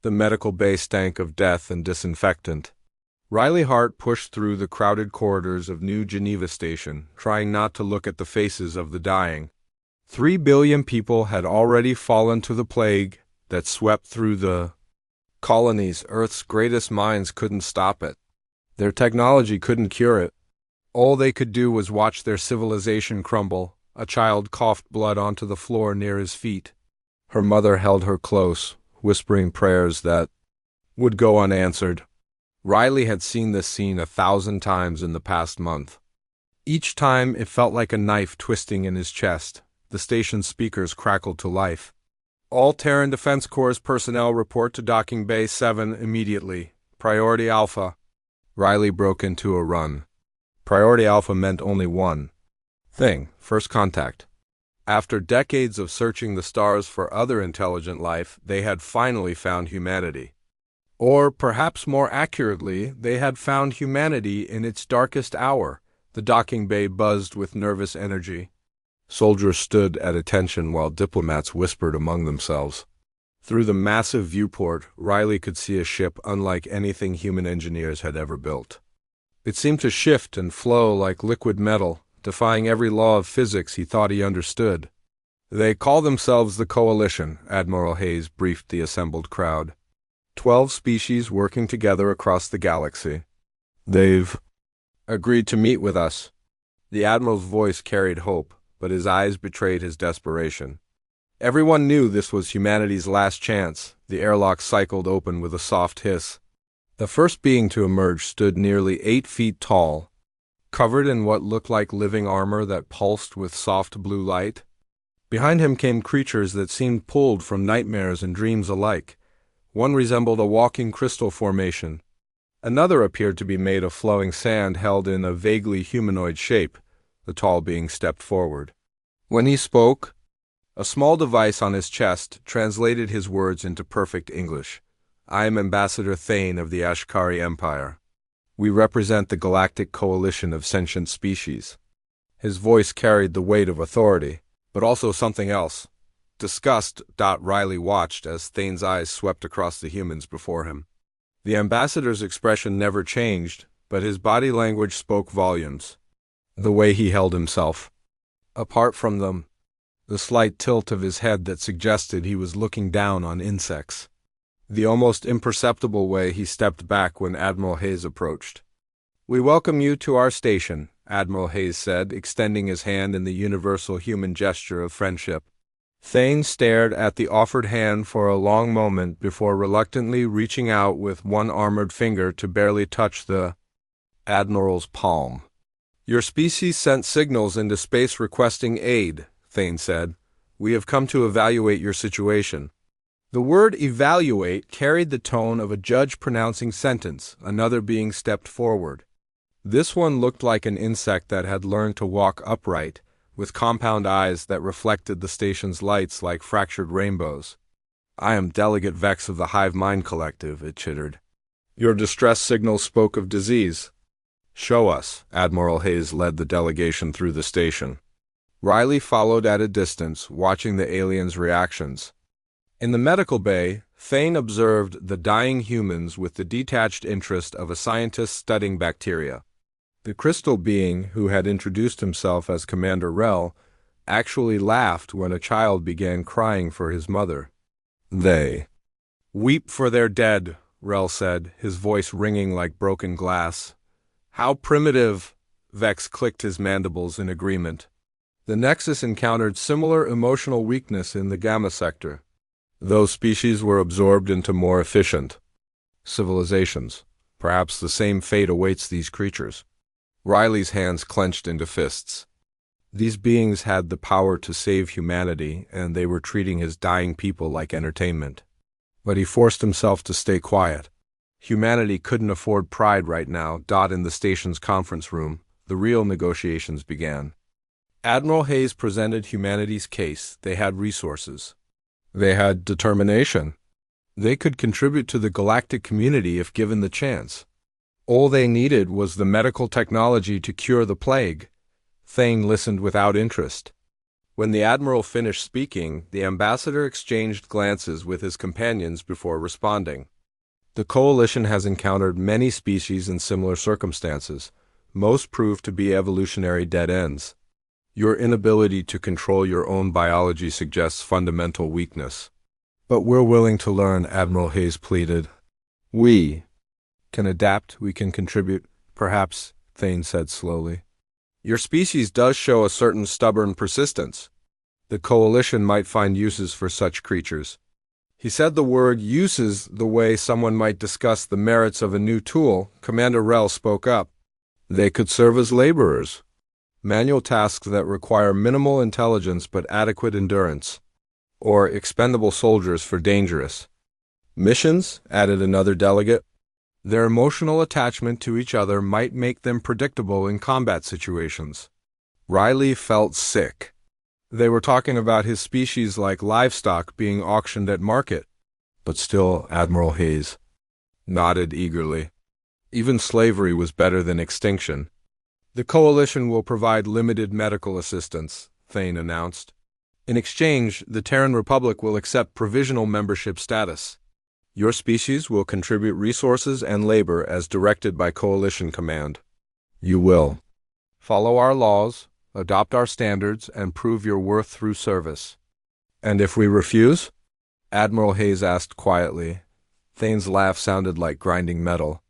The medical bay stank of death and disinfectant. Riley Hart pushed through the crowded corridors of New Geneva Station, trying not to look at the faces of the dying. 3 billion people had already fallen to the plague that swept through the colonies. Earth's greatest minds couldn't stop it. Their technology couldn't cure it. All they could do was watch their civilization crumble. A child coughed blood onto the floor near his feet. Her mother held her close, whispering prayers that would go unanswered. Riley had seen this scene 1,000 times in the past month. Each time it felt like a knife twisting in his chest. The station's speakers crackled to life. All Terran Defense Corps personnel report to Docking Bay 7 immediately. Priority Alpha. Riley broke into a run. Priority Alpha meant only one thing: first contact. After decades of searching the stars for other intelligent life, they had finally found humanity. Or, perhaps more accurately, they had found humanity in its darkest hour. The docking bay buzzed with nervous energy. Soldiers stood at attention while diplomats whispered among themselves. Through the massive viewport, Riley could see a ship unlike anything human engineers had ever built. It seemed to shift and flow like liquid metal, defying every law of physics he thought he understood. "They call themselves the Coalition," Admiral Hayes briefed the assembled crowd. 12 species working together across the galaxy. "They've agreed to meet with us." The Admiral's voice carried hope, but his eyes betrayed his desperation. Everyone knew this was humanity's last chance. The airlock cycled open with a soft hiss. The first being to emerge stood nearly 8 feet tall, covered in what looked like living armor that pulsed with soft blue light. Behind him came creatures that seemed pulled from nightmares and dreams alike. One resembled a walking crystal formation. Another appeared to be made of flowing sand held in a vaguely humanoid shape. The tall being stepped forward. When he spoke, a small device on his chest translated his words into perfect English. "I am Ambassador Thane of the Ashkari Empire. We represent the Galactic Coalition of Sentient Species." His voice carried the weight of authority, but also something else. Disgust. Riley watched as Thane's eyes swept across the humans before him. The ambassador's expression never changed, but his body language spoke volumes. The way he held himself. Apart from them, the slight tilt of his head that suggested he was looking down on insects. The almost imperceptible way he stepped back when Admiral Hayes approached. "We welcome you to our station," Admiral Hayes said, extending his hand in the universal human gesture of friendship. Thane stared at the offered hand for a long moment before reluctantly reaching out with one armored finger to barely touch the Admiral's palm. "Your species sent signals into space requesting aid," Thane said. "We have come to evaluate your situation." The word evaluate carried the tone of a judge pronouncing sentence. Another being stepped forward. This one looked like an insect that had learned to walk upright, with compound eyes that reflected the station's lights like fractured rainbows. "I am Delegate Vex of the Hive Mind Collective," it chittered. "Your distress signal spoke of disease." "Show us." Admiral Hayes led the delegation through the station. Riley followed at a distance, watching the aliens' reactions. In the medical bay, Thane observed the dying humans with the detached interest of a scientist studying bacteria. The crystal being, who had introduced himself as Commander Rel, actually laughed when a child began crying for his mother. "They weep for their dead," Rel said, his voice ringing like broken glass. "How primitive!" Vex clicked his mandibles in agreement. The Nexus encountered similar emotional weakness in the Gamma sector. Those species were absorbed into more efficient civilizations. Perhaps the same fate awaits these creatures. Riley's hands clenched into fists. These beings had the power to save humanity, and they were treating his dying people like entertainment. But he forced himself to stay quiet. Humanity couldn't afford pride right now. In the station's conference room, the real negotiations began. Admiral Hayes presented humanity's case. They had resources. They had determination. They could contribute to the galactic community if given the chance. All they needed was the medical technology to cure the plague. Thane listened without interest. When the admiral finished speaking, the ambassador exchanged glances with his companions before responding. The coalition has encountered many species in similar circumstances. Most prove to be evolutionary dead ends. Your inability to control your own biology suggests fundamental weakness. But we're willing to learn, Admiral Hayes pleaded. We can adapt, we can contribute, perhaps, Thane said slowly. Your species does show a certain stubborn persistence. The coalition might find uses for such creatures. He said the word uses the way someone might discuss the merits of a new tool. Commander Rel spoke up. They could serve as laborers. Manual tasks that require minimal intelligence but adequate endurance. Or expendable soldiers for dangerous missions, added another delegate. Their emotional attachment to each other might make them predictable in combat situations. Riley felt sick. They were talking about his species like livestock being auctioned at market. But still, Admiral Hayes nodded eagerly. Even slavery was better than extinction. The coalition will provide limited medical assistance, Thane announced. In exchange, the Terran Republic will accept provisional membership status. Your species will contribute resources and labor as directed by Coalition Command. You will follow our laws, adopt our standards, and prove your worth through service. And if we refuse? Admiral Hayes asked quietly. Thane's laugh sounded like grinding metal.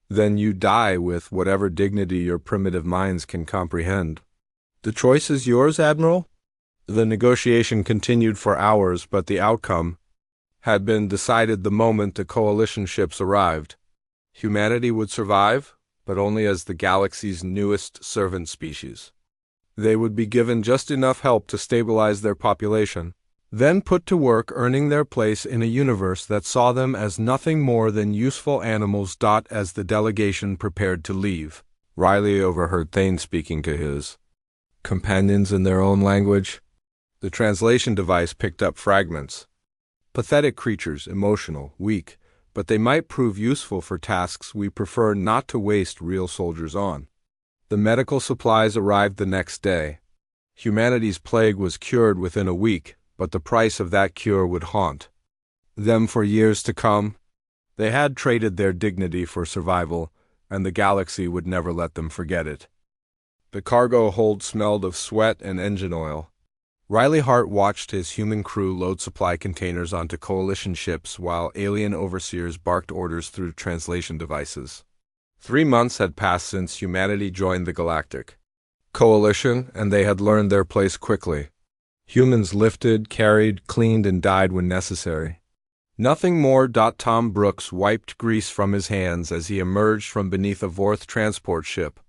Then you die with whatever dignity your primitive minds can comprehend. The choice is yours, Admiral? The negotiation continued for hours, but the outcome had been decided the moment the coalition ships arrived. Humanity would survive, but only as the galaxy's newest servant species. They would be given just enough help to stabilize their population, then put to work earning their place in a universe that saw them as nothing more than useful animals. As the delegation prepared to leave, Riley overheard Thane speaking to his companions in their own language. The translation device picked up fragments. Pathetic creatures, emotional, weak, but they might prove useful for tasks we prefer not to waste real soldiers on. The medical supplies arrived the next day. Humanity's plague was cured within a week, but the price of that cure would haunt them for years to come. They had traded their dignity for survival, and the galaxy would never let them forget it. The cargo hold smelled of sweat and engine oil. Riley Hart watched his human crew load supply containers onto coalition ships while alien overseers barked orders through translation devices. 3 months had passed since humanity joined the Galactic Coalition, and they had learned their place quickly. Humans lifted, carried, cleaned, and died when necessary. Nothing more. Tom Brooks wiped grease from his hands as he emerged from beneath a Vorth transport ship.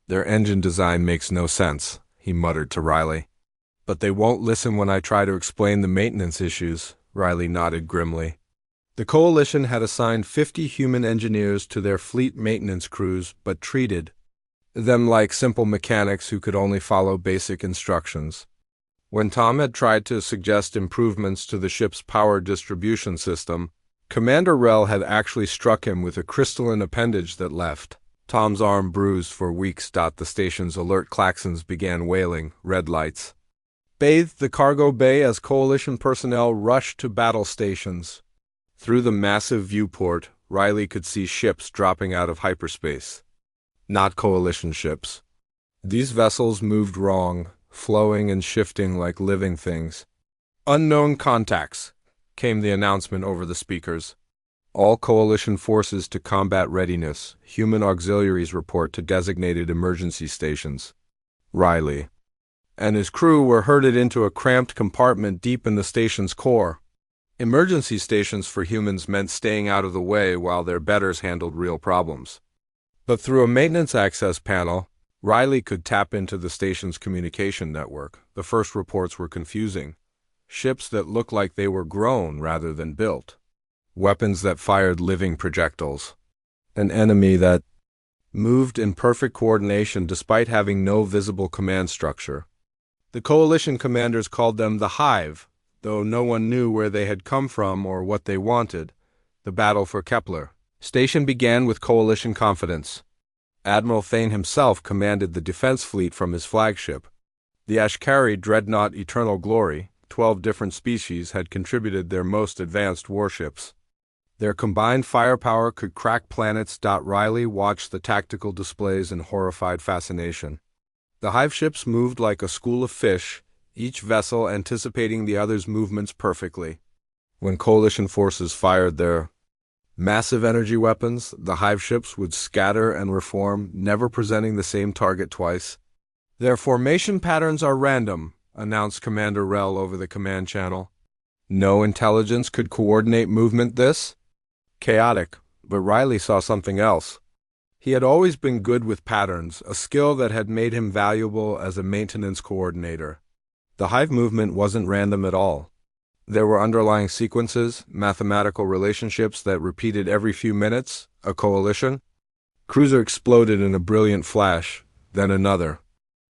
Their engine design makes no sense, he muttered to Riley. But they won't listen when I try to explain the maintenance issues, Riley nodded grimly. The Coalition had assigned 50 human engineers to their fleet maintenance crews, but treated them like simple mechanics who could only follow basic instructions. When Tom had tried to suggest improvements to the ship's power distribution system, Commander Rel had actually struck him with a crystalline appendage that left Tom's arm bruised for weeks. The station's alert klaxons began wailing, red lights bathed the cargo bay as Coalition personnel rushed to battle stations. Through the massive viewport, Riley could see ships dropping out of hyperspace. Not Coalition ships. These vessels moved wrong, flowing and shifting like living things. Unknown contacts, came the announcement over the speakers. All Coalition forces to combat readiness. Human auxiliaries report to designated emergency stations. Riley and his crew were herded into a cramped compartment deep in the station's core. Emergency stations for humans meant staying out of the way while their betters handled real problems. But through a maintenance access panel, Riley could tap into the station's communication network. The first reports were confusing. Ships that looked like they were grown rather than built. Weapons that fired living projectiles. An enemy that moved in perfect coordination despite having no visible command structure. The Coalition commanders called them the Hive, though no one knew where they had come from or what they wanted. The battle for Kepler Station began with Coalition confidence. Admiral Thane himself commanded the defense fleet from his flagship. The Ashkari dreadnought Eternal Glory, 12 different species had contributed their most advanced warships. Their combined firepower could crack planets. Riley watched the tactical displays in horrified fascination. The hive ships moved like a school of fish, each vessel anticipating the other's movements perfectly. When coalition forces fired their massive energy weapons, the hive ships would scatter and reform, never presenting the same target twice. "Their formation patterns are random," announced Commander Rel over the command channel. No intelligence could coordinate movement this chaotic, but Riley saw something else. He had always been good with patterns, a skill that had made him valuable as a maintenance coordinator. The hive movement wasn't random at all. There were underlying sequences, mathematical relationships that repeated every few minutes. A coalition cruiser exploded in a brilliant flash, then another.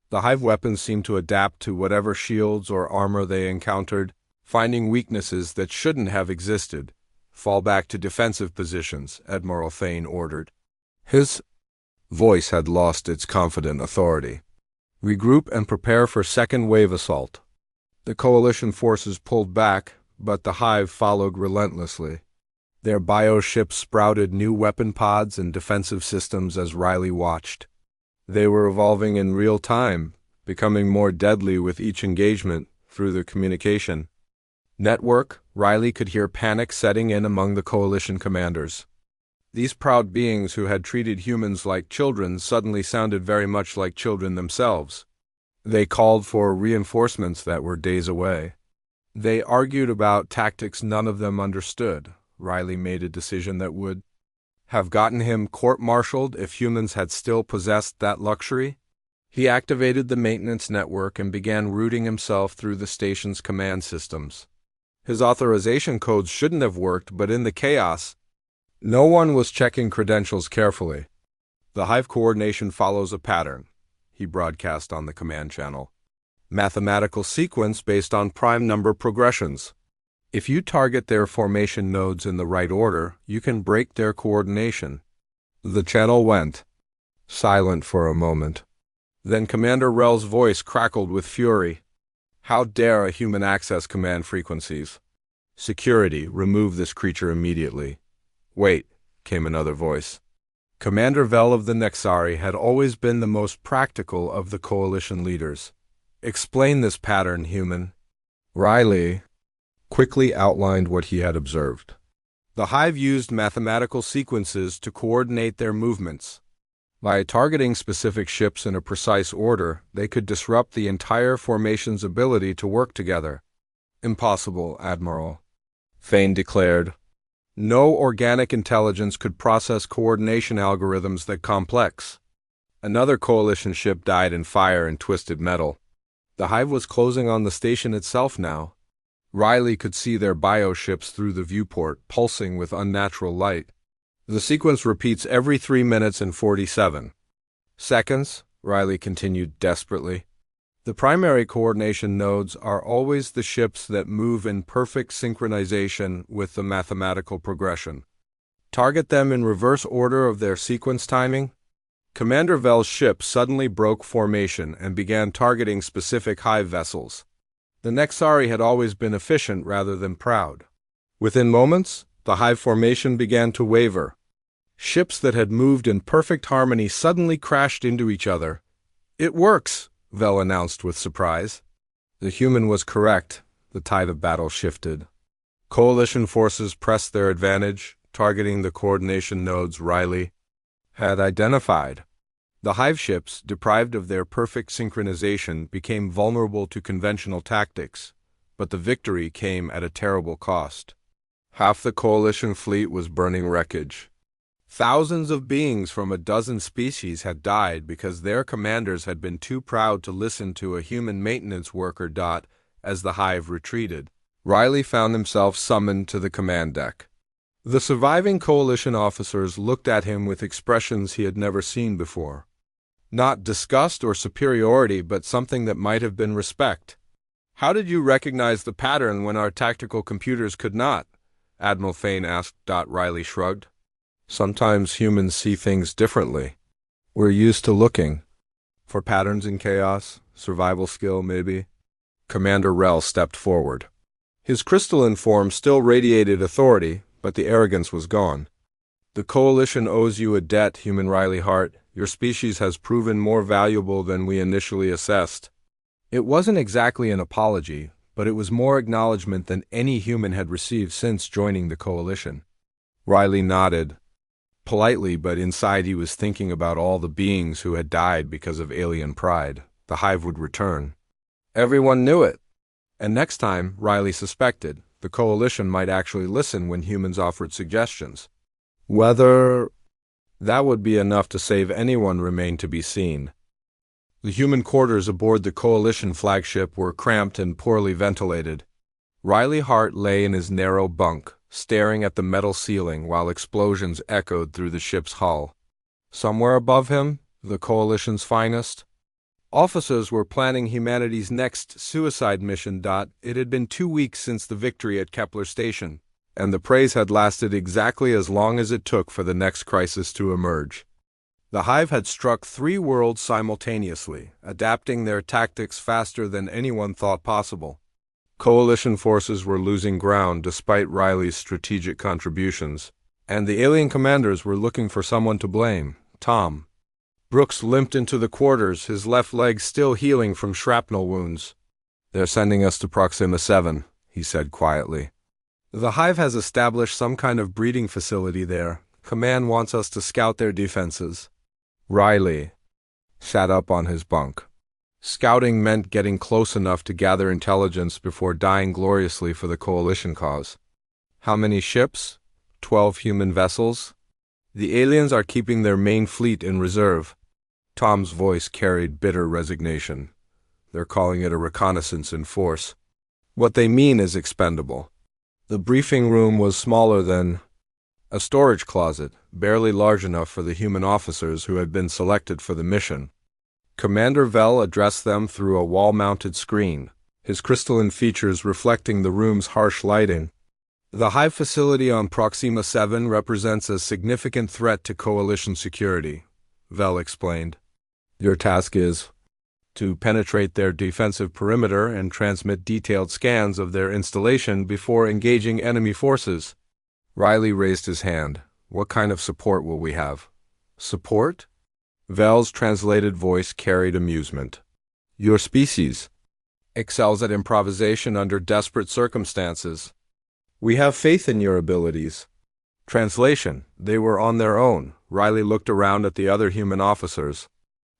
The hive weapons seemed to adapt to whatever shields or armor they encountered, finding weaknesses that shouldn't have existed. "Fall back to defensive positions," Admiral Thane ordered. His voice had lost its confident authority. "Regroup and prepare for second wave assault." The coalition forces pulled back, but the hive followed relentlessly. Their bioships sprouted new weapon pods and defensive systems as Riley watched. They were evolving in real time, becoming more deadly with each engagement. Through the communication network, Riley could hear panic setting in among the coalition commanders. These proud beings who had treated humans like children suddenly sounded very much like children themselves. They called for reinforcements that were days away. They argued about tactics none of them understood. Riley made a decision that would have gotten him court-martialed if humans had still possessed that luxury. He activated the maintenance network and began routing himself through the station's command systems. His authorization codes shouldn't have worked, but in the chaos, no one was checking credentials carefully. "The hive coordination follows a pattern," he broadcast on the command channel. "Mathematical sequence based on prime number progressions. If you target their formation nodes in the right order, you can break their coordination." The channel went silent for a moment. Then Commander Rel's voice crackled with fury. "How dare a human access command frequencies? Security, remove this creature immediately." "Wait," came another voice. Commander Vel of the Nexari had always been the most practical of the coalition leaders. "Explain this pattern, human." Riley quickly outlined what he had observed. The hive used mathematical sequences to coordinate their movements. By targeting specific ships in a precise order, they could disrupt the entire formation's ability to work together. "Impossible, Admiral," Thane declared. "No organic intelligence could process coordination algorithms that complex." Another coalition ship died in fire and twisted metal. The hive was closing on the station itself now. Riley could see their bioships through the viewport, pulsing with unnatural light. "The sequence repeats every 3 minutes and 47 seconds, Riley continued desperately. "The primary coordination nodes are always the ships that move in perfect synchronization with the mathematical progression. Target them in reverse order of their sequence timing." Commander Vel's ship suddenly broke formation and began targeting specific hive vessels. The Nexari had always been efficient rather than proud. Within moments, the hive formation began to waver. Ships that had moved in perfect harmony suddenly crashed into each other. "It works," Vel announced with surprise. The human was correct. The tide of battle shifted. Coalition forces pressed their advantage, targeting the coordination nodes Riley had identified. The hive ships, deprived of their perfect synchronization, became vulnerable to conventional tactics, but the victory came at a terrible cost. Half the coalition fleet was burning wreckage. Thousands of beings from a dozen species had died because their commanders had been too proud to listen to a human maintenance worker. As the hive retreated, Riley found himself summoned to the command deck. The surviving coalition officers looked at him with expressions he had never seen before. Not disgust or superiority, but something that might have been respect. "How did you recognize the pattern when our tactical computers could not?" Admiral Thane asked. Riley shrugged. "Sometimes humans see things differently. We're used to looking For patterns in chaos, survival skill, maybe? Commander Rel stepped forward. His crystalline form still radiated authority, but the arrogance was gone. The Coalition owes you a debt, Human Riley Hart. Your species has proven more valuable than we initially assessed. It wasn't exactly an apology, but it was more acknowledgement than any human had received since joining the Coalition. Riley nodded. Politely, but inside he was thinking about all the beings who had died because of alien pride. The hive would return. Everyone knew it. And next time, Riley suspected, the Coalition might actually listen when humans offered suggestions. Whether that would be enough to save anyone remained to be seen. The human quarters aboard the Coalition flagship were cramped and poorly ventilated. Riley Hart lay in his narrow bunk, staring at the metal ceiling while explosions echoed through the ship's hull. Somewhere above him, the Coalition's finest officers were planning humanity's next suicide mission. It had been 2 weeks since the victory at Kepler Station, and the praise had lasted exactly as long as it took for the next crisis to emerge. The hive had struck 3 worlds simultaneously, adapting their tactics faster than anyone thought possible. Coalition forces were losing ground despite Riley's strategic contributions, and the alien commanders were looking for someone to blame, Tom. Brooks limped into the quarters, his left leg still healing from shrapnel wounds. "They're sending us to Proxima 7, he said quietly. "The hive has established some kind of breeding facility there. Command wants us to scout their defenses." Riley sat up on his bunk. Scouting meant getting close enough to gather intelligence before dying gloriously for the Coalition cause. How many ships? 12 human vessels? The aliens are keeping their main fleet in reserve. Tom's voice carried bitter resignation. They're calling it a reconnaissance in force. What they mean is expendable. The briefing room was smaller than a storage closet, barely large enough for the human officers who had been selected for the mission. Commander Vell addressed them through a wall-mounted screen, his crystalline features reflecting the room's harsh lighting. "The hive facility on Proxima 7 represents a significant threat to Coalition security," Vell explained. "Your task is to penetrate their defensive perimeter and transmit detailed scans of their installation before engaging enemy forces." Riley raised his hand. "What kind of support will we have?" "Support?" Vell's translated voice carried amusement. "Your species excels at improvisation under desperate circumstances. We have faith in your abilities." Translation: They were on their own. Riley looked around at the other human officers.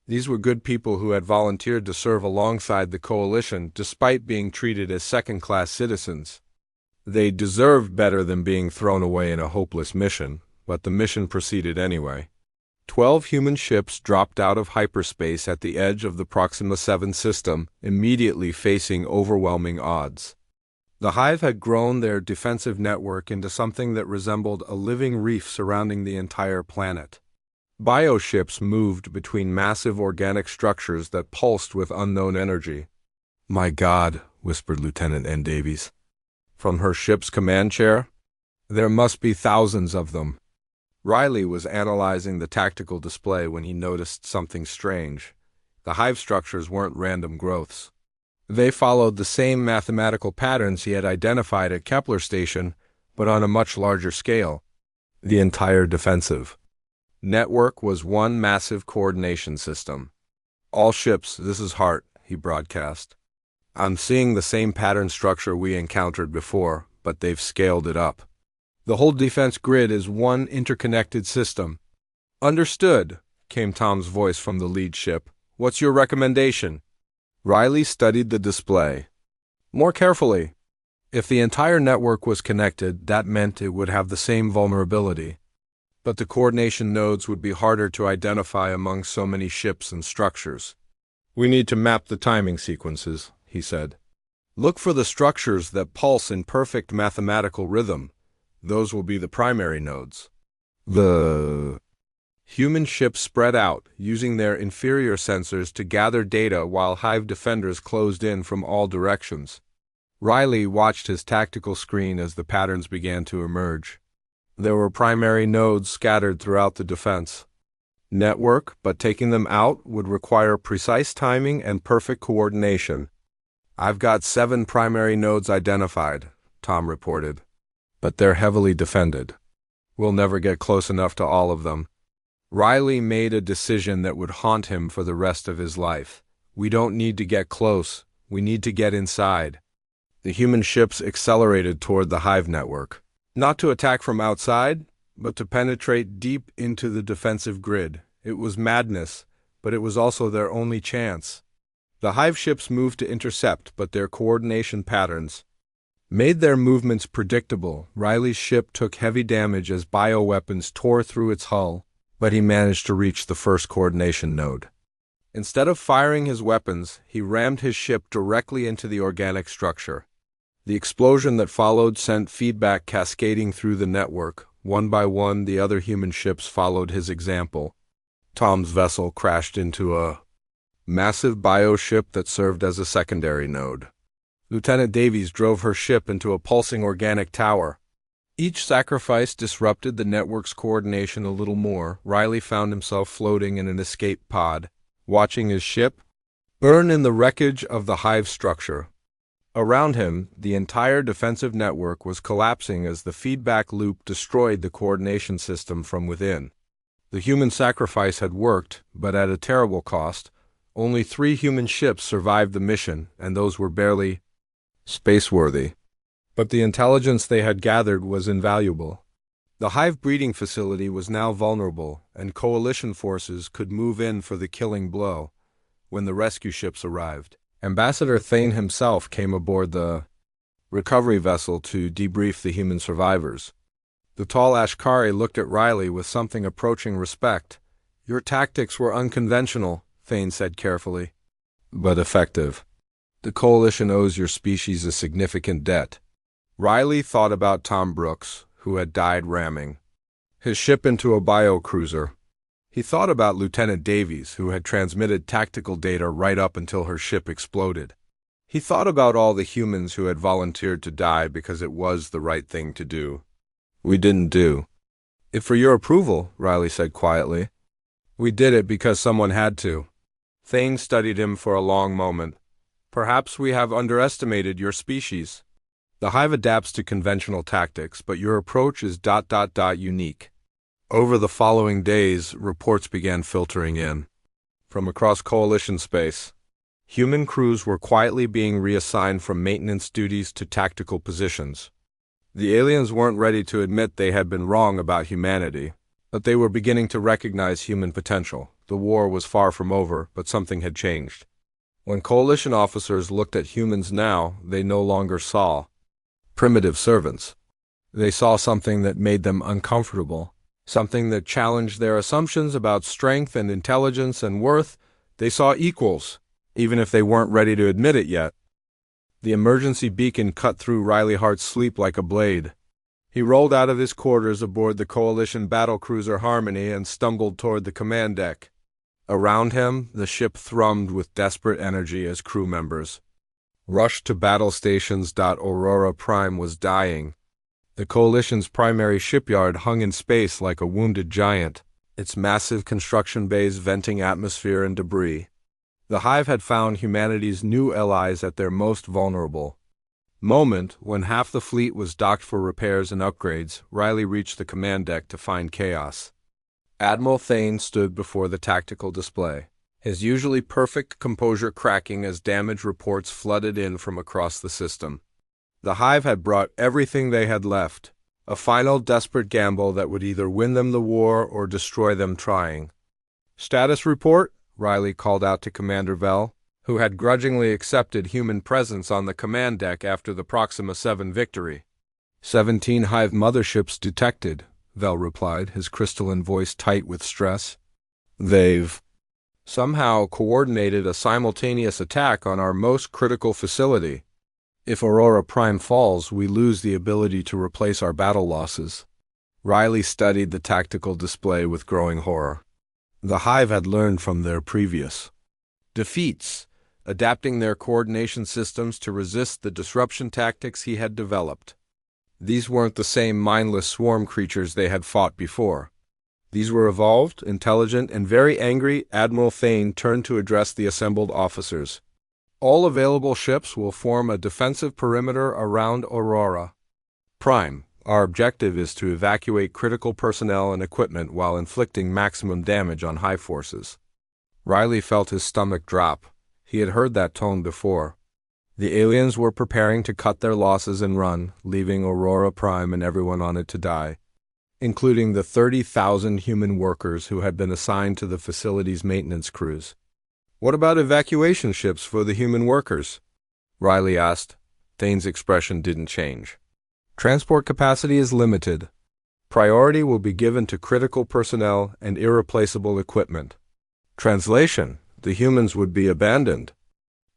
These were good people who had volunteered to serve alongside the Coalition despite being treated as second-class citizens. They deserved better than being thrown away in a hopeless mission, but the mission proceeded anyway. 12 human ships dropped out of hyperspace at the edge of the Proxima 7 system, immediately facing overwhelming odds. The hive had grown their defensive network into something that resembled a living reef surrounding the entire planet. Bioships moved between massive organic structures that pulsed with unknown energy. "My God," whispered Lieutenant N. Davies from her ship's command chair. "There must be thousands of them." Riley was analyzing the tactical display when he noticed something strange. The hive structures weren't random growths. They followed the same mathematical patterns he had identified at Kepler Station, but on a much larger scale. The entire defensive network was one massive coordination system. "All ships, this is Hart," he broadcast. "I'm seeing the same pattern structure we encountered before, but they've scaled it up. The whole defense grid is one interconnected system." "Understood," came Tom's voice from the lead ship. "What's your recommendation?" Riley studied the display more carefully. If the entire network was connected, that meant it would have the same vulnerability. But the coordination nodes would be harder to identify among so many ships and structures. "We need to map the timing sequences," he said. "Look for the structures that pulse in perfect mathematical rhythm. Those will be the primary nodes." The human ships spread out, using their inferior sensors to gather data while hive defenders closed in from all directions. Riley watched his tactical screen as the patterns began to emerge. There were primary nodes scattered throughout the defense. network, but taking them out would require precise timing and perfect coordination. I've got 7 primary nodes identified, Tom reported, but they're heavily defended. We'll never get close enough to all of them. Riley made a decision that would haunt him for the rest of his life. We don't need to get close, we need to get inside. The human ships accelerated toward the hive network, not to attack from outside, but to penetrate deep into the defensive grid. It was madness, but it was also their only chance. The hive ships moved to intercept, but their coordination patterns made their movements predictable. Riley's ship took heavy damage as bioweapons tore through its hull, but he managed to reach the first coordination node. Instead of firing his weapons, he rammed his ship directly into the organic structure. The explosion that followed sent feedback cascading through the network. One by one, the other human ships followed his example. Tom's vessel crashed into a massive bioship that served as a secondary node. Lieutenant Davies drove her ship into a pulsing organic tower. Each sacrifice disrupted the network's coordination a little more. Riley found himself floating in an escape pod, watching his ship burn in the wreckage of the hive structure. Around him, the entire defensive network was collapsing as the feedback loop destroyed the coordination system from within. The human sacrifice had worked, but at a terrible cost. Only 3 human ships survived the mission, and those were barely spaceworthy. But the intelligence they had gathered was invaluable. The hive breeding facility was now vulnerable, and coalition forces could move in for the killing blow when the rescue ships arrived. Ambassador Thane himself came aboard the recovery vessel to debrief the human survivors. The tall Ashkari looked at Riley with something approaching respect. "Your tactics were unconventional," Thane said carefully, "but effective. The Coalition owes your species a significant debt." Riley thought about Tom Brooks, who had died ramming his ship into a biocruiser. He thought about Lieutenant Davies, who had transmitted tactical data right up until her ship exploded. He thought about all the humans who had volunteered to die because it was the right thing to do. "We didn't do it for your approval," Riley said quietly. "We did it because someone had to." Thane studied him for a long moment. "Perhaps we have underestimated your species. The hive adapts to conventional tactics, but your approach is ... unique." Over the following days, reports began filtering in from across Coalition space. Human crews were quietly being reassigned from maintenance duties to tactical positions. The aliens weren't ready to admit they had been wrong about humanity, but they were beginning to recognize human potential. The war was far from over, but something had changed. When Coalition officers looked at humans now, they no longer saw primitive servants. They saw something that made them uncomfortable. Something that challenged their assumptions about strength and intelligence and worth. They saw equals, even if they weren't ready to admit it yet. The emergency beacon cut through Riley Hart's sleep like a blade. He rolled out of his quarters aboard the Coalition battlecruiser Harmony and stumbled toward the command deck. Around him, the ship thrummed with desperate energy as crew members rushed to battle stations. Aurora Prime was dying. The Coalition's primary shipyard hung in space like a wounded giant, its massive construction bays venting atmosphere and debris. The hive had found humanity's new allies at their most vulnerable moment. When half the fleet was docked for repairs and upgrades, Riley reached the command deck to find chaos. Admiral Thane stood before the tactical display, his usually perfect composure cracking as damage reports flooded in from across the system. The hive had brought everything they had left, a final desperate gamble that would either win them the war or destroy them trying. "Status report," Riley called out to Commander Vell, who had grudgingly accepted human presence on the command deck after the Proxima 7 victory. 17 hive motherships detected, Vell replied, his crystalline voice tight with stress. "They've somehow coordinated a simultaneous attack on our most critical facility. If Aurora Prime falls, we lose the ability to replace our battle losses." Riley studied the tactical display with growing horror. The hive had learned from their previous defeats, adapting their coordination systems to resist the disruption tactics he had developed. These weren't the same mindless swarm creatures they had fought before. These were evolved, intelligent, and very angry. Admiral Thane turned to address the assembled officers. All available ships will form a defensive perimeter around Aurora Prime. Our objective is to evacuate critical personnel and equipment while inflicting maximum damage on hive forces. Riley felt his stomach drop. He had heard that tone before. The aliens were preparing to cut their losses and run, leaving Aurora Prime and everyone on it to die, including the 30,000 human workers who had been assigned to the facility's maintenance crews. What about evacuation ships for the human workers? Riley asked. Thane's expression didn't change. Transport capacity is limited. Priority will be given to critical personnel and irreplaceable equipment. Translation: the humans would be abandoned.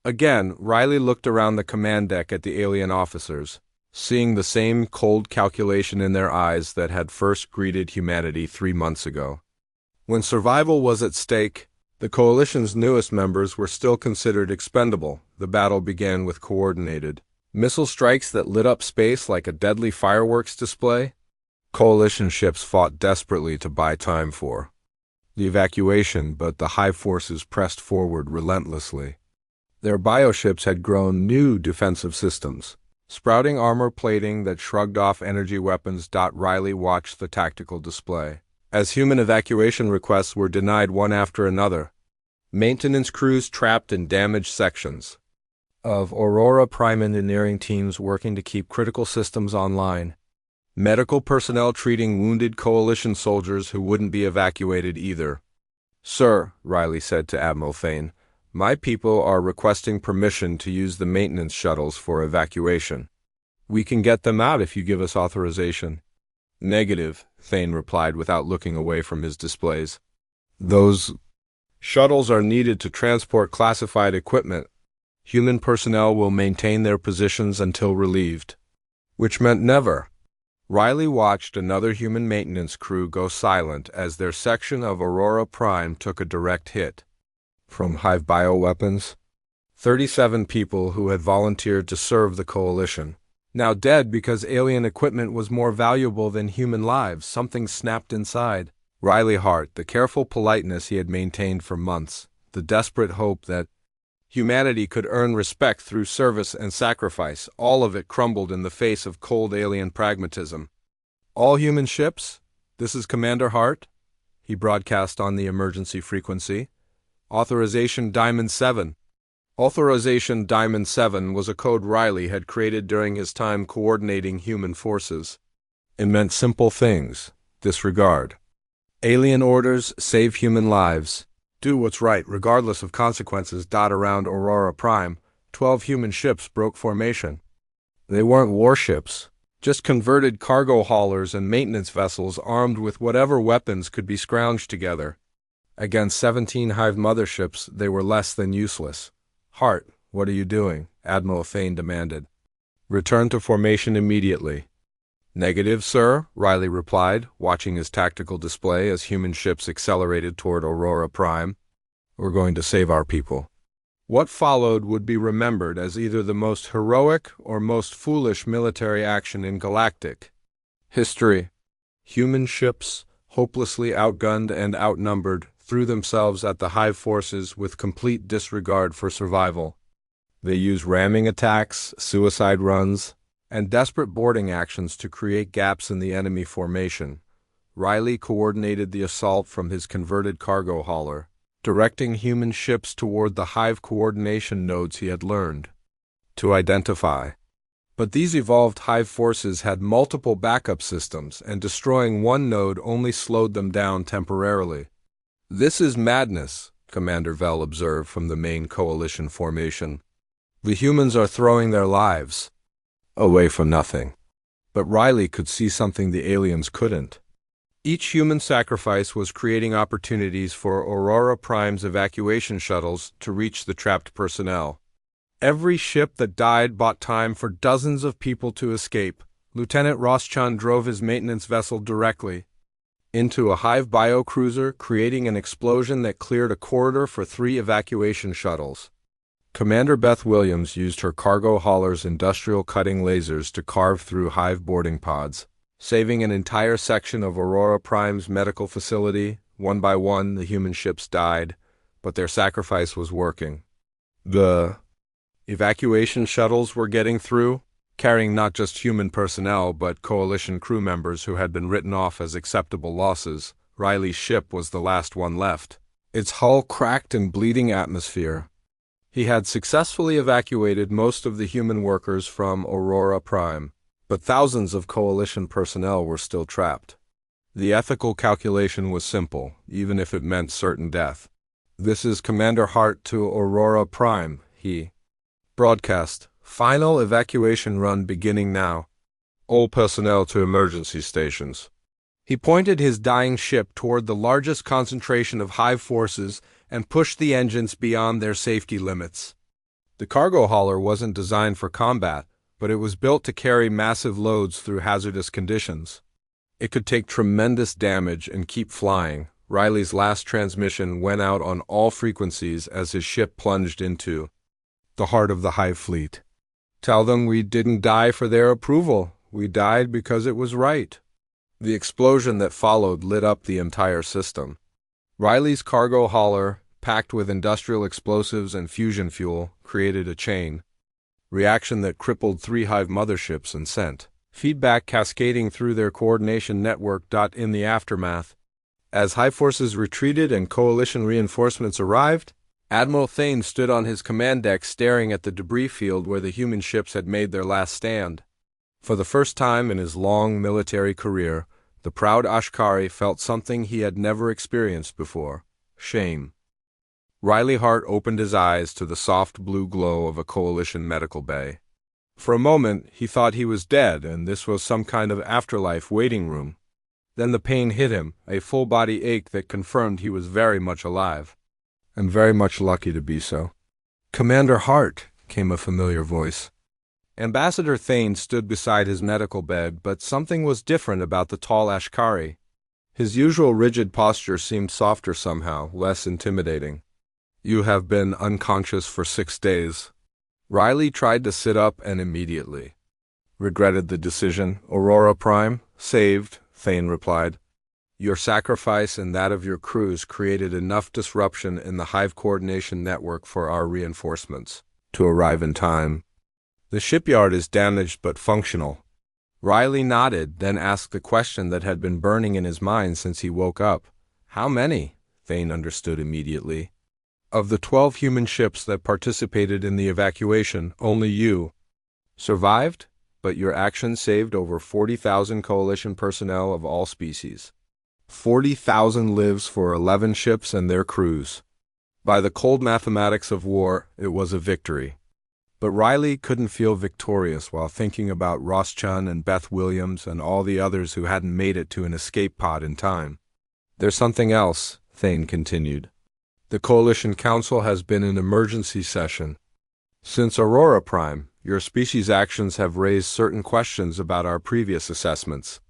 Again, Riley looked around the command deck at the alien officers, seeing the same cold calculation in their eyes that had first greeted humanity 3 months ago. When survival was at stake, the Coalition's newest members were still considered expendable. The battle began with coordinated missile strikes that lit up space like a deadly fireworks display. Coalition ships fought desperately to buy time for the evacuation, but the hive forces pressed forward relentlessly. Their bioships had grown new defensive systems, sprouting armor plating that shrugged off energy weapons. Riley watched the tactical display as human evacuation requests were denied one after another. Maintenance crews trapped in damaged sections of Aurora Prime, engineering teams working to keep critical systems online, medical personnel treating wounded Coalition soldiers who wouldn't be evacuated either. "Sir," Riley said to Admiral Thane, "my people are requesting permission to use the maintenance shuttles for evacuation. We can get them out if you give us authorization." "Negative," Thane replied without looking away from his displays. "Those shuttles are needed to transport classified equipment. Human personnel will maintain their positions until relieved." Which meant never. Riley watched another human maintenance crew go silent as their section of Aurora Prime took a direct hit from hive bioweapons. 37 people who had volunteered to serve the Coalition, now dead because alien equipment was more valuable than human lives. Something snapped inside Riley Hart, the careful politeness he had maintained for months, the desperate hope that humanity could earn respect through service and sacrifice. All of it crumbled in the face of cold alien pragmatism. "All human ships, this is Commander Hart," he broadcast on the emergency frequency. "Authorization Diamond 7. Authorization Diamond 7 was a code Riley had created during his time coordinating human forces. It meant simple things: disregard alien orders, save human lives, do what's right regardless of consequences. Around Aurora Prime, 12 human ships broke formation. They weren't warships, just converted cargo haulers and maintenance vessels armed with whatever weapons could be scrounged together. Against 17 hive motherships, they were less than useless. "Hart, what are you doing?" Admiral Thane demanded. "Return to formation immediately." "Negative, sir," Riley replied, watching his tactical display as human ships accelerated toward Aurora Prime. "We're going to save our people." What followed would be remembered as either the most heroic or most foolish military action in galactic history. Human ships, hopelessly outgunned and outnumbered, threw themselves at the hive forces with complete disregard for survival. They used ramming attacks, suicide runs, and desperate boarding actions to create gaps in the enemy formation. Riley coordinated the assault from his converted cargo hauler, directing human ships toward the hive coordination nodes he had learned to identify. But these evolved hive forces had multiple backup systems, and destroying one node only slowed them down temporarily. "This is madness," Commander Vell observed from the main coalition formation. "The humans are throwing their lives away for nothing." But Riley could see something the aliens couldn't. Each human sacrifice was creating opportunities for Aurora Prime's evacuation shuttles to reach the trapped personnel. Every ship that died bought time for dozens of people to escape. Lieutenant Roschan drove his maintenance vessel directly into a hive biocruiser, creating an explosion that cleared a corridor for 3 evacuation shuttles. Commander Beth Williams used her cargo hauler's industrial cutting lasers to carve through hive boarding pods, saving an entire section of Aurora Prime's medical facility. One by one, the human ships died, but their sacrifice was working. The evacuation shuttles were getting through, carrying not just human personnel but Coalition crew members who had been written off as acceptable losses. Riley's ship was the last one left, its hull cracked and bleeding atmosphere. He had successfully evacuated most of the human workers from Aurora Prime, but thousands of Coalition personnel were still trapped. The ethical calculation was simple, even if it meant certain death. "This is Commander Hart to Aurora Prime," he broadcast. "Final evacuation run beginning now. All personnel to emergency stations." He pointed his dying ship toward the largest concentration of hive forces and pushed the engines beyond their safety limits. The cargo hauler wasn't designed for combat, but it was built to carry massive loads through hazardous conditions. It could take tremendous damage and keep flying. Riley's last transmission went out on all frequencies as his ship plunged into the heart of the hive fleet. "Tell them we didn't die for their approval. We died because it was right." The explosion that followed lit up the entire system. Riley's cargo hauler, packed with industrial explosives and fusion fuel, created a chain reaction that crippled 3 hive motherships and sent feedback cascading through their coordination network. In the aftermath, as hive forces retreated and Coalition reinforcements arrived, Admiral Thane stood on his command deck staring at the debris field where the human ships had made their last stand. For the first time in his long military career, the proud Ashkari felt something he had never experienced before: shame. Riley Hart opened his eyes to the soft blue glow of a Coalition medical bay. For a moment, he thought he was dead and this was some kind of afterlife waiting room. Then the pain hit him, a full-body ache that confirmed he was very much alive. "And very much lucky to be so." "Commander Hart," came a familiar voice. Ambassador Thane stood beside his medical bed, but something was different about the tall Ashkari. His usual rigid posture seemed softer somehow, less intimidating. "You have been unconscious for 6 days." Riley tried to sit up and immediately regretted the decision. "Aurora Prime, saved," Thane replied. "Your sacrifice and that of your crews created enough disruption in the hive coordination network for our reinforcements to arrive in time. The shipyard is damaged but functional." Riley nodded, then asked the question that had been burning in his mind since he woke up. "How many?" Thane understood immediately. "Of the 12 human ships that participated in the evacuation, only you survived, but your action saved over 40,000 Coalition personnel of all species. 40,000 lives for 11 ships and their crews. By the cold mathematics of war, it was a victory." But Riley couldn't feel victorious while thinking about Ross Chun and Beth Williams and all the others who hadn't made it to an escape pod in time. "There's something else," Thane continued. "The Coalition Council has been in emergency session. Since Aurora Prime, your species' actions have raised certain questions about our previous assessments."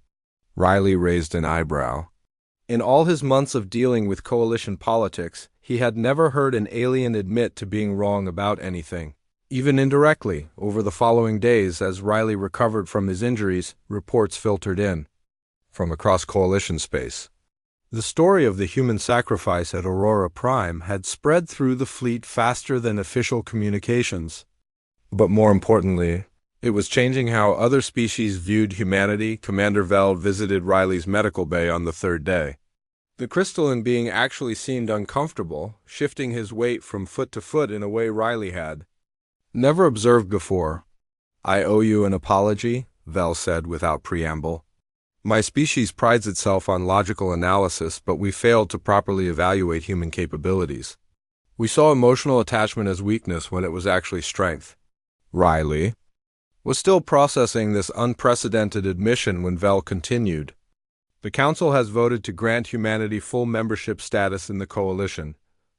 Riley raised an eyebrow. In all his months of dealing with Coalition politics, he had never heard an alien admit to being wrong about anything. Even indirectly, over the following days as Riley recovered from his injuries, reports filtered in from across Coalition space. The story of the human sacrifice at Aurora Prime had spread through the fleet faster than official communications. But more importantly, it was changing how other species viewed humanity. Commander Veld visited Riley's medical bay on the 3rd day. The crystalline being actually seemed uncomfortable, shifting his weight from foot to foot in a way Riley had never observed before. "I owe you an apology," Vel said without preamble. "My species prides itself on logical analysis, but we failed to properly evaluate human capabilities. We saw emotional attachment as weakness when it was actually strength." Riley was still processing this unprecedented admission when Vel continued. "The Council has voted to grant humanity full membership status in the Coalition.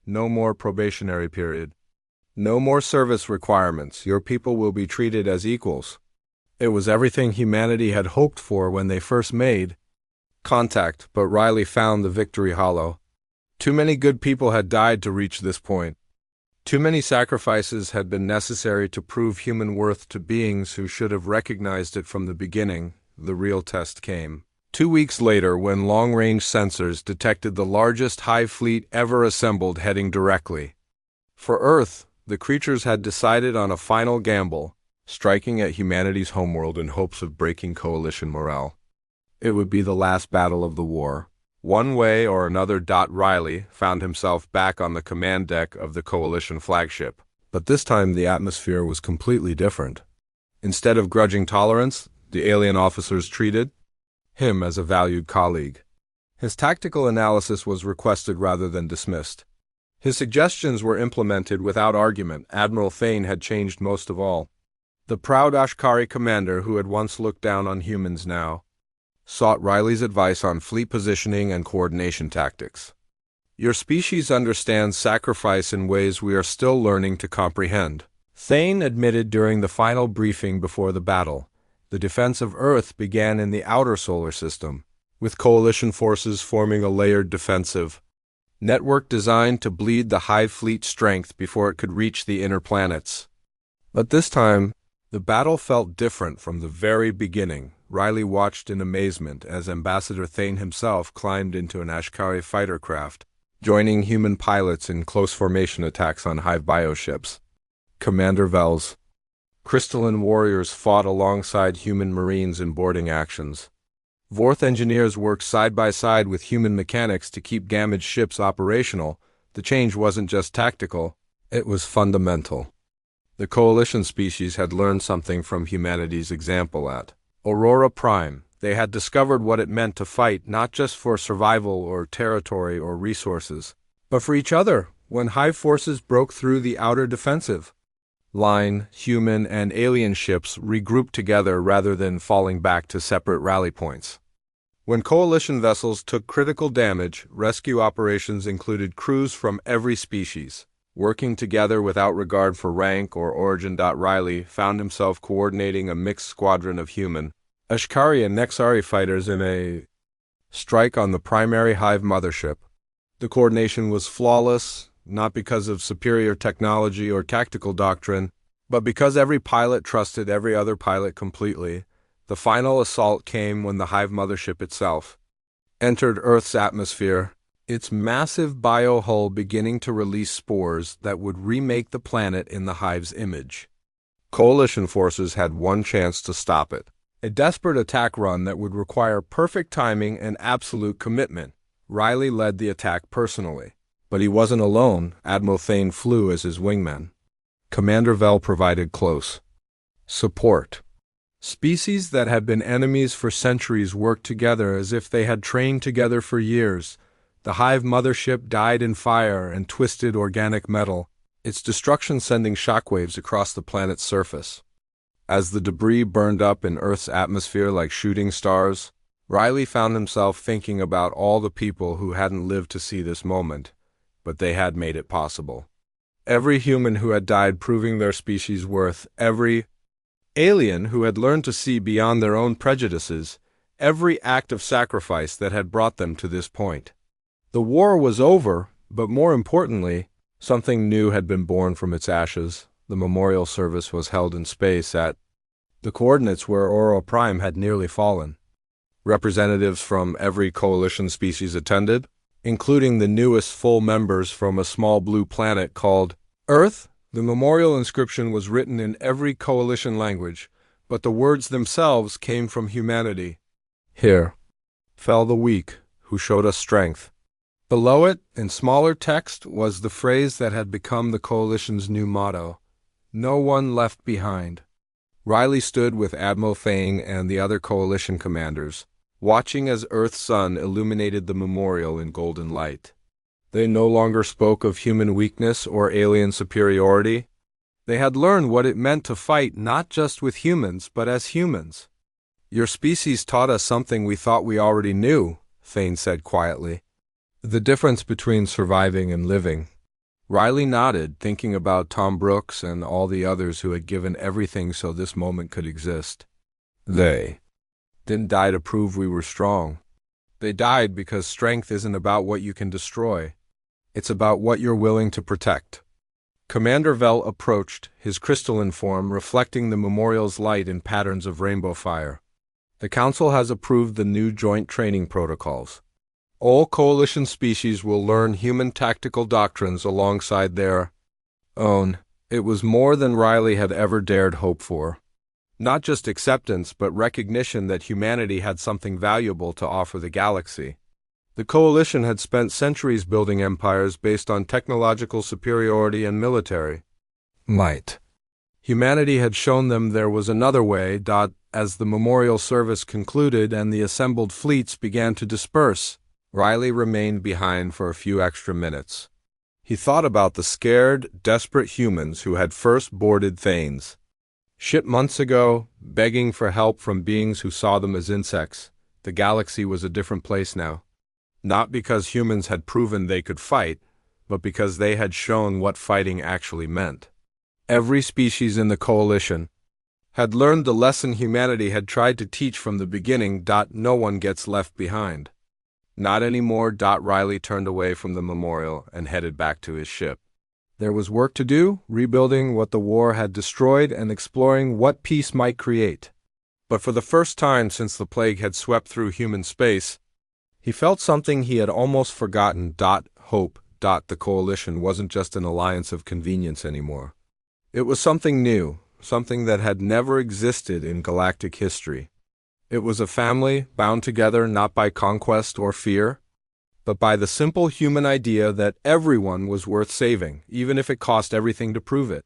No more probationary period. No more service requirements. Your people will be treated as equals." It was everything humanity had hoped for when they first made contact, but Riley found the victory hollow. Too many good people had died to reach this point. Too many sacrifices had been necessary to prove human worth to beings who should have recognized it from the beginning. the real test came. 2 weeks later, when long-range sensors detected the largest hive fleet ever assembled heading directly for Earth, the creatures had decided on a final gamble, striking at humanity's homeworld in hopes of breaking coalition morale. It would be the last battle of the war. One way or another, Riley found himself back on the command deck of the coalition flagship. But this time the atmosphere was completely different. Instead of grudging tolerance, the alien officers treated him as a valued colleague. His tactical analysis was requested rather than dismissed. His suggestions were implemented without argument. Admiral Thane had changed most of all. The proud Ashkari commander, who had once looked down on humans, now sought Riley's advice on fleet positioning and coordination tactics. Your species understands sacrifice in ways we are still learning to comprehend, Thane admitted during the final briefing before the battle. The defense of Earth began in the outer solar system, with coalition forces forming a layered defensive network designed to bleed the Hive fleet strength before it could reach the inner planets. But this time, the battle felt different from the very beginning. Riley watched in amazement as Ambassador Thane himself climbed into an Ashkari fighter craft, joining human pilots in close formation attacks on Hive bioships. Commander Vel's crystalline warriors fought alongside human marines in boarding actions. Vorth engineers worked side by side with human mechanics to keep damaged ships operational. The change wasn't just tactical, it was fundamental. The coalition species had learned something from humanity's example at Aurora Prime. They had discovered what it meant to fight not just for survival or territory or resources, but for each other. When Hive forces broke through the outer defensive line, human and alien ships regrouped together rather than falling back to separate rally points. When coalition vessels took critical damage, rescue operations included crews from every species, working together without regard for rank or origin. Riley found himself coordinating a mixed squadron of human, Ashkari and Nexari fighters in a strike on the primary Hive mothership. The coordination was flawless, not because of superior technology or tactical doctrine, but because every pilot trusted every other pilot completely. The final assault came when the Hive mothership itself entered Earth's atmosphere, its massive biohull beginning to release spores that would remake the planet in the Hive's image. Coalition forces had one chance to stop it, a desperate attack run that would require perfect timing and absolute commitment. Riley led the attack personally. But he wasn't alone. Admiral Thane flew as his wingman. Commander Vel provided close support. Species that had been enemies for centuries worked together as if they had trained together for years. The Hive mothership died in fire and twisted organic metal, its destruction sending shockwaves across the planet's surface. As the debris burned up in Earth's atmosphere like shooting stars, Riley found himself thinking about all the people who hadn't lived to see this moment, but they had made it possible. Every human who had died proving their species' worth, every alien who had learned to see beyond their own prejudices, every act of sacrifice that had brought them to this point. The war was over, but more importantly, something new had been born from its ashes. The memorial service was held in space at the coordinates where Aurora Prime had nearly fallen. Representatives from every coalition species attended, including the newest full members from a small blue planet called Earth. The memorial inscription was written in every coalition language, but the words themselves came from humanity. Here fell the weak, who showed us strength. Below it, in smaller text, was the phrase that had become the coalition's new motto: no one left behind. Riley stood with Admiral Thane and the other coalition commanders, watching as Earth's sun illuminated the memorial in golden light. They no longer spoke of human weakness or alien superiority. They had learned what it meant to fight not just with humans, but as humans. Your species taught us something we thought we already knew, Thane said quietly. The difference between surviving and living. Riley nodded, thinking about Tom Brooks and all the others who had given everything so this moment could exist. They didn't die to prove we were strong. They died because strength isn't about what you can destroy. It's about what you're willing to protect. Commander Vel approached, his crystalline form reflecting the memorial's light in patterns of rainbow fire. The Council has approved the new joint training protocols. All coalition species will learn human tactical doctrines alongside their own. It was more than Riley had ever dared hope for. Not just acceptance, but recognition that humanity had something valuable to offer the galaxy. The coalition had spent centuries building empires based on technological superiority and military might. Humanity had shown them there was another way. As the memorial service concluded and the assembled fleets began to disperse, Riley remained behind for a few extra minutes. He thought about the scared, desperate humans who had first boarded Thanes. Ship months ago, begging for help from beings who saw them as insects. The galaxy was a different place now. Not because humans had proven they could fight, but because they had shown what fighting actually meant. Every species in the coalition had learned the lesson humanity had tried to teach from the beginning. No one gets left behind. Not anymore. Riley turned away from the memorial and headed back to his ship. There was work to do, rebuilding what the war had destroyed and exploring what peace might create. But for the first time since the plague had swept through human space, he felt something he had almost forgotten. Hope. The coalition wasn't just an alliance of convenience anymore. It was something new, something that had never existed in galactic history. It was a family bound together not by conquest or fear, but by the simple human idea that everyone was worth saving, even if it cost everything to prove it.